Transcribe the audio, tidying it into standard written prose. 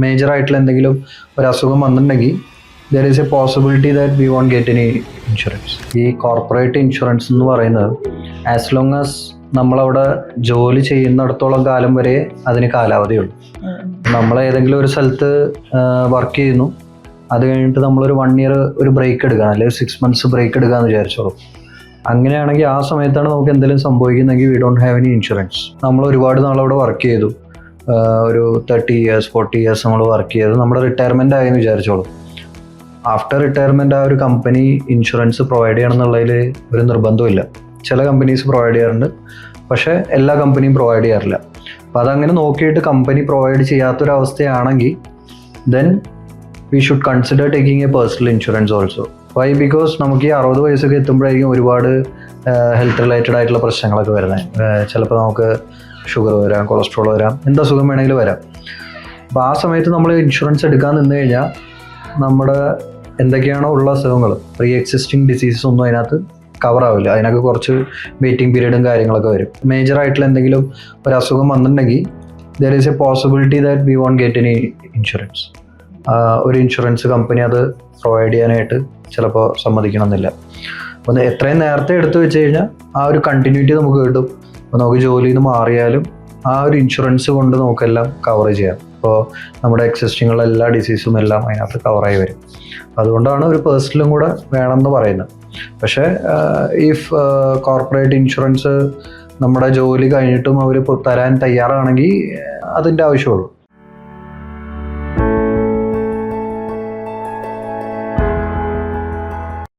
Major ആയിട്ടുള്ള എന്തെങ്കിലും ഒരു അസുഖം വന്നിട്ടുണ്ടെങ്കിൽ there is a possibility that we won't get any insurance. ഈ കോർപ്പറേറ്റ് ഇൻഷുറൻസ് എന്ന് പറയുന്നത് ആസ് ലോങ് ആസ് നമ്മളവിടെ ജോലി ചെയ്യുന്നിടത്തോളം കാലം വരെ അതിന് കാലാവധിയുള്ളൂ. നമ്മൾ ഏതെങ്കിലും ഒരു സ്ഥലത്ത് വർക്ക് ചെയ്യുന്നു, അത് കഴിഞ്ഞിട്ട് നമ്മളൊരു 1 year ഒരു ബ്രേക്ക് എടുക്കണം, അല്ലെങ്കിൽ 6 months ബ്രേക്ക് എടുക്കാമെന്ന് വിചാരിച്ചോളൂ. അങ്ങനെയാണെങ്കിൽ ആ സമയത്താണ് നമുക്ക് എന്തെങ്കിലും സംഭവിക്കുന്നെങ്കിൽ we don't have any insurance. നമ്മൾ ഒരുപാട് നാളവിടെ വർക്ക് ചെയ്തു, ഒരു 30 years 40 years നമ്മൾ വർക്ക് ചെയ്തു, നമ്മുടെ റിട്ടയർമെൻ്റ് ആയെന്ന് വിചാരിച്ചോളൂ. ആഫ്റ്റർ റിട്ടയർമെൻറ്റ് ആ ഒരു കമ്പനി ഇൻഷുറൻസ് പ്രൊവൈഡ് ചെയ്യണം എന്നുള്ളതിൽ ഒരു നിർബന്ധമില്ല. ചില കമ്പനീസ് പ്രൊവൈഡ് ചെയ്യാറുണ്ട്, പക്ഷേ എല്ലാ കമ്പനിയും പ്രൊവൈഡ് ചെയ്യാറില്ല. അപ്പോൾ അതങ്ങനെ നോക്കിയിട്ട് കമ്പനി പ്രൊവൈഡ് ചെയ്യാത്തൊരവസ്ഥയാണെങ്കിൽ then we should consider taking a personal insurance also. Why? Because നമുക്ക് ഈ 60 വയസ്സൊക്കെ എത്തുമ്പോഴായിരിക്കും ഒരുപാട് ഹെൽത്ത് റിലേറ്റഡ് ആയിട്ടുള്ള പ്രശ്നങ്ങളൊക്കെ വരുന്നത്. ചിലപ്പോൾ നമുക്ക് ഷുഗർ വരാം, കൊളസ്ട്രോൾ വരാം, എന്താ അസുഖം വേണമെങ്കിലും വരാം. അപ്പോൾ ആ സമയത്ത് നമ്മൾ ഇൻഷുറൻസ് എടുക്കാൻ നിന്ന് കഴിഞ്ഞാൽ നമ്മുടെ എന്തൊക്കെയാണോ ഉള്ള അസുഖങ്ങൾ, പ്രീ എക്സിസ്റ്റിംഗ് ഡിസീസസ് ഒന്നും അതിനകത്ത് കവർ ആവില്ല. അതിനൊക്കെ കുറച്ച് വെയിറ്റിംഗ് പീരീഡും കാര്യങ്ങളൊക്കെ വരും. മേജർ ആയിട്ടുള്ള എന്തെങ്കിലും ഒരു അസുഖം വന്നിട്ടുണ്ടെങ്കിൽ there is a possibility that we won't get any insurance. ഒരു ഇൻഷുറൻസ് കമ്പനി അത് പ്രൊവൈഡ് ചെയ്യാനായിട്ട് ചിലപ്പോൾ സമ്മതിക്കണമെന്നില്ല. അപ്പോൾ എത്രയും നേരത്തെ എടുത്തു വെച്ച് കഴിഞ്ഞാൽ ആ ഒരു കണ്ടിന്യൂറ്റി നമുക്ക് കിട്ടും. അപ്പോൾ നമുക്ക് ജോലിയിൽ നിന്ന് മാറിയാലും ആ ഒരു ഇൻഷുറൻസ് കൊണ്ട് നമുക്കെല്ലാം കവർ ചെയ്യാം. അപ്പോൾ നമ്മുടെ എക്സിസ്റ്റിങ്ങുള്ള എല്ലാ ഡിസീസും എല്ലാം അതിനകത്ത് കവറായി വരും. അതുകൊണ്ടാണ് ഒരു പേഴ്സണലും കൂടെ വേണമെന്ന് പറയുന്നത്. പക്ഷേ ഇഫ് കോർപ്പറേറ്റ് ഇൻഷുറൻസ് നമ്മുടെ ജോലി കഴിഞ്ഞിട്ടും അവർ തരാൻ തയ്യാറാണെങ്കിൽ അതിൻ്റെ ആവശ്യമുള്ളൂ.